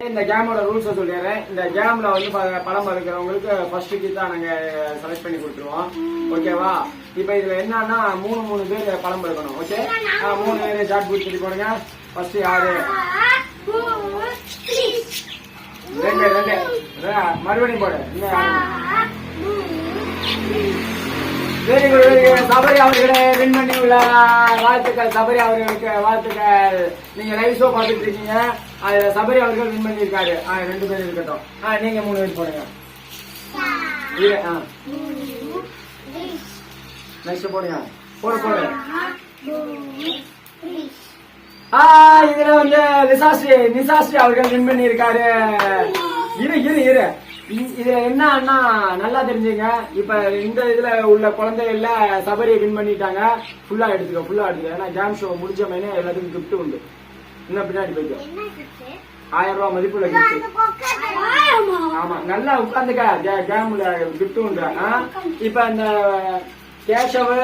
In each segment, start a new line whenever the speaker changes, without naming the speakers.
இந்த கேமோட ரூல்ஸை சொல்லிடுறேன். இந்த கேம்ல வந்து படம் இருக்கிறவங்களுக்கு ஃபர்ஸ்ட் கீ தான் நாங்க செலக்ட் பண்ணி கொடுத்துருவோம். ஓகேவா? இப்ப இதுல என்னன்னா மூணு பேர் படம் எடுக்கணும். ஓகே, 3 பேர் ஜாட் பூட் சொல்லி போடுங்க. ஃபர்ஸ்ட் யாரு? 2 மறுபடியும் போடு. Very good, very good. Sabari அவர்களே வின் பண்ணி உள்ள வாழ்த்துக்கள். சபரி அவர்களுக்கு வாழ்த்துக்கள். நீங்க லைவ் ஷோ பார்த்துட்டு இருக்கீங்க. அதுல சபரி அவர்கள் வின் பண்ணி இருக்காரு. 2 பேர் இருக்கட்டும். நீங்க 3 பேர் போடுங்க. நெக்ஸ்ட் போடுங்க. போடு. இதுல வந்து நிசாஸ்ரீ அவர்கள் வின் பண்ணி இருக்காரு. இரு இதுல என்னன்னா நல்லா தெரிஞ்சுங்க. இப்ப இந்த இதுல உள்ள குழந்தைகள்ல சபரியை வின் பண்ணிட்டாங்க. ஃபுல்லா எடுத்துக்க. ஏன்னா கேம் ஷோ முடிச்ச மாதிரி எல்லாத்துக்கும் கிஃப்ட் உண்டு. இன்னும் பின்னாடி போயிட்டு 1000 ரூபாய் மதிப்புள்ள கிஃப்ட். ஆமா, நல்லா உட்காந்துக்க. கேம்ல கிஃப்ட் உண்டு. இப்ப இந்த கேசவ்,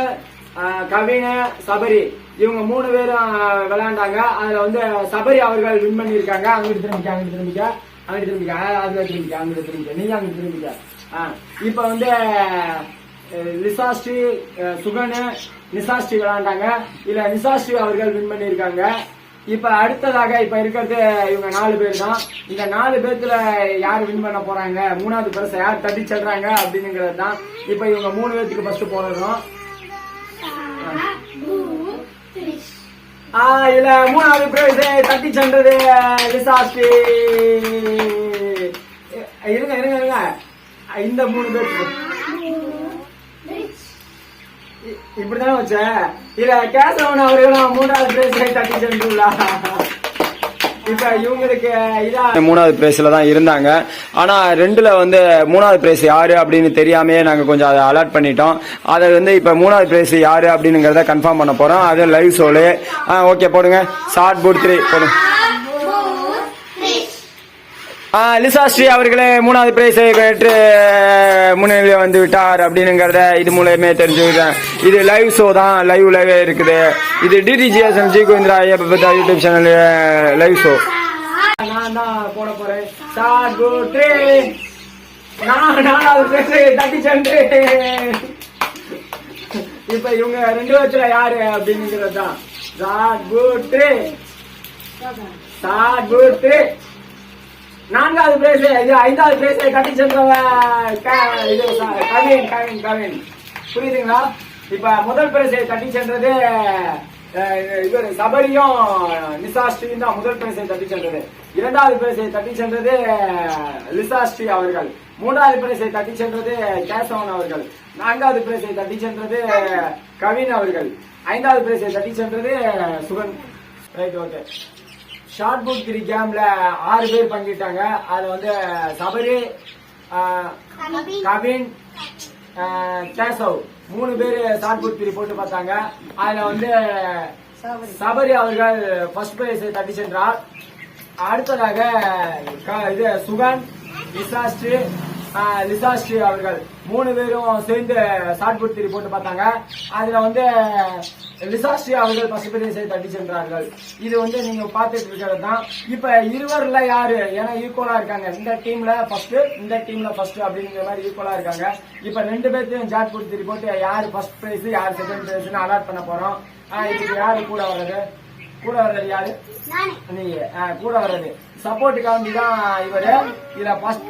கவின், சபரி இவங்க 3 பேரும் விளையாண்டாங்க. அதுல வந்து சபரி அவர்கள் வின் பண்ணி இருக்காங்க. அங்கிட்டு திரும்பிக்க. நீங்க அங்க திரும்பிக்க. இப்ப வந்து நிசாஸ்ரீ, சுகன், நிசாஸ்ரீ விளையாண்டாங்க. இல்ல நிசாஸ்ரீ அவர்கள் வின் பண்ணி இருக்காங்க. இப்ப அடுத்ததாக இப்ப இருக்கிறது இவங்க 4 பேர் தான். இந்த 4 பேர்த்துல யார் வின் பண்ண போறாங்க, 3வது பரிசை யார் தட்டி செல்றாங்க அப்படிங்கிறது தான். இப்ப இவங்க 3 பேர்த்துக்கு ஃபர்ஸ்ட் போடணும். இதுல 3வது பிரைஸ் தட்டி சென்றது நிசாஸ்ரீ. இருங்க. இந்த 3 பேருக்கு இப்படிதான் வச்ச. இல்ல கேசவன் அவர்களும் 3வது பிரைஸ் தட்டி சென்றுள்ளா. இப்ப இவங்களுக்கு 3வது பிரைஸ்ல தான் இருந்தாங்க. ஆனா 2ல வந்து 3வது பிரைஸ் யாரு அப்படின்னு தெரியாமே நாங்க கொஞ்சம் அதை அலர்ட் பண்ணிட்டோம். அதை வந்து இப்ப 3வது பிரைஸ் யாரு அப்படிங்கறத கன்ஃபார்ம் பண்ண போறோம். அது லைவ் ஷோல. ஓகே, போடுங்க. ஷார்ட் போர்ட் 3 போடுங்க. நிசாஸ்ரீ அவர்களே 3வது பிரைஸை பெற்று முன்னிலையில வந்து விட்டார் அப்படிங்கிறத இது மூலமே தெரிஞ்சுக்கிட்டேன். இது லைவ் ஷோ தான், லைவ்லவே இருக்குது. இது டிடிஜிஎஸ்எம் ஜி கோவிந்தரா யூடியூப் சேனல் லைவ் ஷோ. நான் தான் போட போறேன். 4வது பிரைஸை தட்டி சென்று இப்ப இவங்க 2 பேர்த்துல யாரு அப்படிங்கிறது தான். 4வது பிரைஸ். இது 5வது பிரைஸ் கட்டி சென்றவன் கவின். புரியுதுங்களா? இப்ப முதல் பிரைஸ் கட்டி சென்றது சபரியும் நிசாஸ்ரீயும் தான். முதல் பிரைஸை தட்டி சென்றது. 2வது பிரைஸை தட்டி சென்றது நிசாஸ்ரீ அவர்கள். 3வது பிரைஸை தட்டி சென்றது கேசவன் அவர்கள். 4வது பிரைஸை தட்டி சென்றது கவின் அவர்கள். 5வது பிரைஸை தட்டி சென்றது Sugan. Right, okay. Short put 3 கேம்ல 6 பேர் பங்கிட்டாங்க. அது வந்து சபரி, கவின், கேசவ் 3 பேர் ஷார்ட் புட் 3 போட்டு பார்த்தாங்க. அதுல வந்து சபரி அவர்கள் ஃபர்ஸ்ட் பிரைஸ் தட்டி சென்றார். அடுத்ததாக இது சுகன், நிசாஸ்ரீ அவர்கள் 3 பேரும் சேர்ந்து ஷார்ட் புட் 3 போட்டு பார்த்தாங்க. அதுல வந்து நிசாஸ்ரீ அவர்கள் ஃபர்ஸ்ட் பிரைஸை தட்டி சென்றார்கள். இது வந்து நீங்க பாத்துட்டு இருக்கிறது தான். இப்ப இருவர்ல யாரு, ஏன்னா ஈக்குவலா இருக்காங்க. இந்த டீம்ல ஃபர்ஸ்ட், இந்த டீம்ல ஃபர்ஸ்ட் அப்படிங்கிற மாதிரி ஈக்குவலா இருக்காங்க. இப்ப 2 பேர்த்தையும் ஷார்ட் புட் 3 போட்டு யாரு ஃபர்ஸ்ட் பிரைஸ் யாரு செகண்ட் பிரைஸ்னு அலாட் பண்ண போறோம். இதுக்கு யாரு கூட வர்றது யாரு? நீங்க கூட வர்றது சப்போர்ட்டுக்காண்டி தான் இவரு. இதுல ஃபர்ஸ்ட்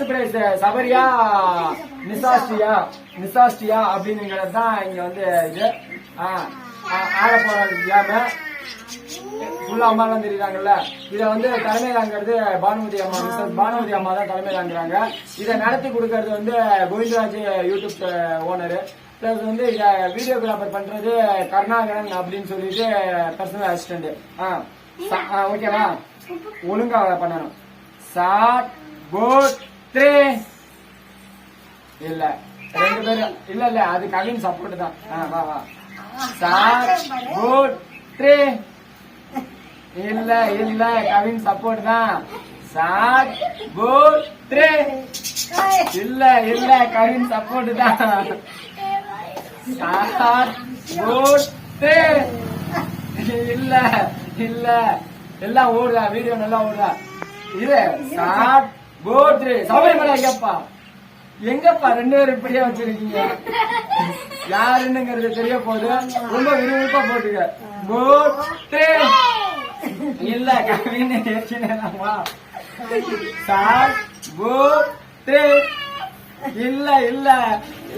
பிரைஸ் சபரியா நிசாஸ்ரீயா அப்படிங்கிறது தான் இங்க வந்து இது ஆட போற கேம. ஃபுல்லா அம்மா எல்லாம் தெரியுறாங்கல்ல. இத வந்து தலைமை தாங்கிறது பானுமதி அம்மா தான் தலைமை தாங்குறாங்க. இதை நடத்தி கொடுக்கறது வந்து கோவிந்தராஜ் யூடியூப் ஓனரு. பிளஸ் வந்து வீடியோகிராஃபர் பண்றது கருணாகரன் அப்படின்னு சொல்லிட்டு பர்சனல் அசிஸ்டன்ட். ஓகேவா? ஒழுங்கா பண்ணணும். ஷார்ட் போர்ட் 3 இல்ல 2 பேரும் இல்ல அது கவின் சப்போர்ட் தான். வா. ஷார்ட் போர்ட் 3 இல்ல கவின் சப்போர்ட் தான். ஷார்ட் போர்ட் 3 இல்ல கவின் சப்போர்ட் தான். ஷார்ட் போர்ட் 3 இல்ல எல்லாம் ஓடுதா, வீடியோ நல்லா ஓடுதா? இது ஸ்டார்ட் போட்ரு சபரிமலை ஐயப்பா. எங்கப்பா 2 பேரும் இப்படியே வச்சிருக்கீங்க? யாருன்னுங்கிறது தெரிய போகுது. ரொம்ப விறுவிறுப்பா போட்டுக்க. போட்ரு இல்ல கவின் ஏற்றினலாமா? ஸ்டார்ட் போட்ரு இல்ல இல்ல,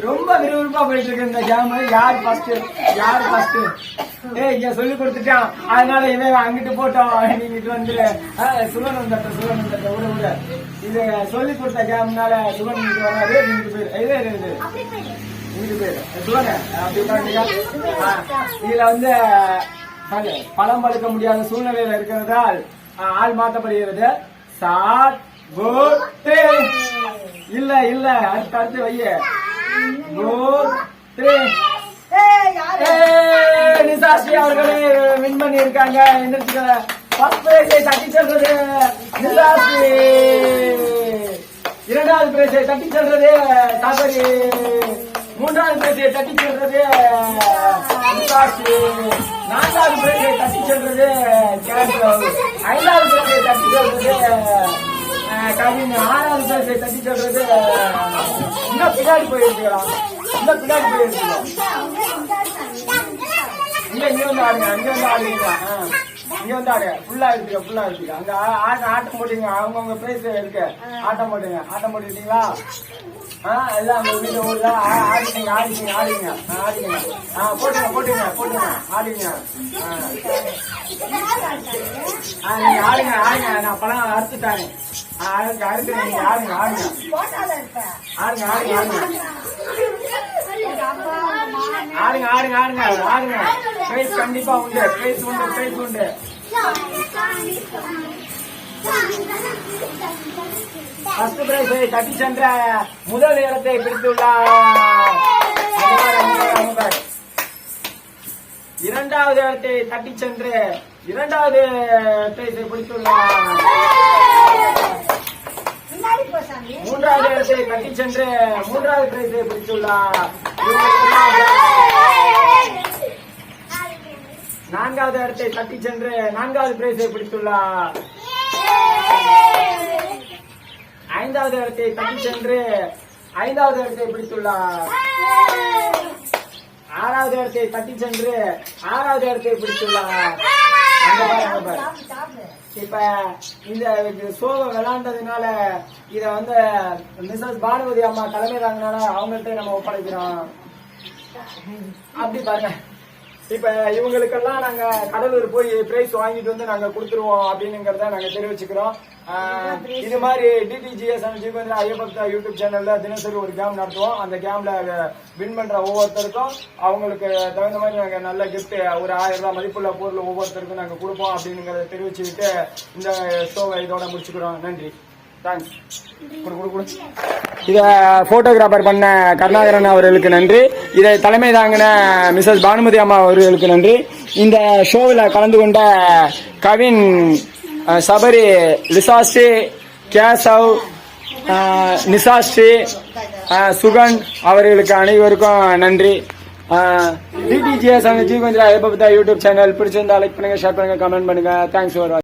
ரொம்ப விறுவிறுப்பா போயிட்டு இருக்கு இந்த கேம். யார் ஃபர்ஸ்ட்? இங்க சொல்லி கொடுத்துட்டான், அதனால இவன் அங்கிட்டு போட்டோம், நீங்க இட்டு வந்துரு. சுவன் வந்தட்ட விட இது சொல்லி கொடுத்த கேம்னால சுவன் இங்கிட்டு வராது, இங்கிட்டு போயிரு. இங்கிட்டு போயிரு சுவன் அப்படி பாத்தீங்க. இதுல வந்து பழம் பழுக்க முடியாத சூழ்நிலையில இருக்கிறதால் ஆள் மாற்றப்படுகிறது. சாட் போட்டு இல்ல இல்ல, அடுத்து வைய நிசாஸ்ரீ அவர்களே வின் பண்ணி இருக்காங்க. எந்திரிச்சுக்க. ஃபர்ஸ்ட் பிரைஸை தட்டி செல்றது நிசாஸ்ரீ, 2வது பிரைஸை தட்டி செல்றது சபரி, 3வது பிரைஸை தட்டி செல்றது நிசாஸ்ரீ, 4வது பிரைஸை தட்டி செல்றது கேசவ், 5வது பிரைஸை தட்டி செல்றது கவின், 6வது பிரைஸை தட்டி செல்றது இன்னும் பின்னாடி போயிருக்கலாம். இங்க வந்து ஆடுங்க. இங்க வந்து ஆடுங்க. ஃபுல்லா எடுத்துக்க. அங்க ஆட்டம் போட்டீங்க. அவங்கவுங்க பிரைஸ் இருக்கு. ஆட்டம் போட்டுட்டீங்களா? எல்லாம் அந்த வீட்டு ஊர்ல ஆடிங்க. போட்டுங்க ஆடுங்க. நீங்க ஆடுங்க. நான் பழம் அறுத்துட்டாங்க. அடுத்து நீங்க ஆடுங்க. பிரைஸ் கண்டிப்பா உண்டு. பிரைஸ் உண்டு. ஃபர்ஸ்ட் பிரைஸை தட்டி சென்ற முதல் இடத்தை பிடித்துள்ளார். 2வது இடத்தை தட்டி சென்று 2வது பிரைஸை பிடித்துள்ளார். 3வது இடத்தை தட்டி சென்று 3வது பிரைஸை பிடித்துள்ளார். 4வது இடத்தை தட்டி சென்று 4வது பிரைஸை பிடித்துள்ளார். 5வது இடத்தை தட்டி சென்று 5வது இடத்தை பிடித்துள்ளார். 6வது இடத்தை தட்டி சென்று 6வது இடத்தை பிடித்துள்ளார். இப்ப இந்த ஷோவை விளையாண்டதுனால இத வந்து மிஸ்ஸஸ் பானுமதி அம்மா தலைமை தாங்கனால அவங்கள்ட்ட நம்ம ஒப்படைக்கிறோம். அப்படி பாருங்க. இப்ப இவங்களுக்கெல்லாம் நாங்க கடலூர் போய் பிரைஸ் வாங்கிட்டு வந்து நாங்க கொடுத்துருவோம் அப்படின்னுங்கிறத நாங்க தெரிவிச்சுக்கிறோம். இது மாதிரி டிடிஜிஎஸ் ஐயப்பக்தா யூடியூப் சேனல்ல தினசரி ஒரு கேம் நடத்துவோம். அந்த கேம்ல வின் பண்ற ஒவ்வொருத்தருக்கும் அவங்களுக்கு தகுந்த மாதிரி நாங்க நல்ல கிஃப்ட் ஒரு 1000 ரூபாய் மதிப்புள்ள பொருள் ஒவ்வொருத்தருக்கும் நாங்க கொடுப்போம் அப்படிங்கிறத தெரிவிச்சுக்கிட்டு இந்த ஷோவை இதோட முடிச்சுக்கிறோம். நன்றி, தேங்க்ஸ். இத போட்டோகிராஃபர் பண்ண கருணாகரன் அவர்களுக்கு நன்றி. இதை தலைமை தாங்கின மிஸ்ஸஸ் பானுமதி அம்மா அவர்களுக்கு நன்றி. இந்த ஷோவில் கலந்து கொண்ட கவின், சபரி, லிசாஸ்ரீ, கேசவ், நிசாஸ்ரீ, சுகன் அவர்களுக்கு அனைவருக்கும் நன்றி. டிடிஜிஎஸ் ஜீவந்திரா ஐயப்பா யூடியூப் சேனல் பிடிச்சிருந்தா லைக் பண்ணுங்க, ஷேர் பண்ணுங்க, கமெண்ட் பண்ணுங்க. தேங்க்ஸ் ஃபார் வாட்சிங்.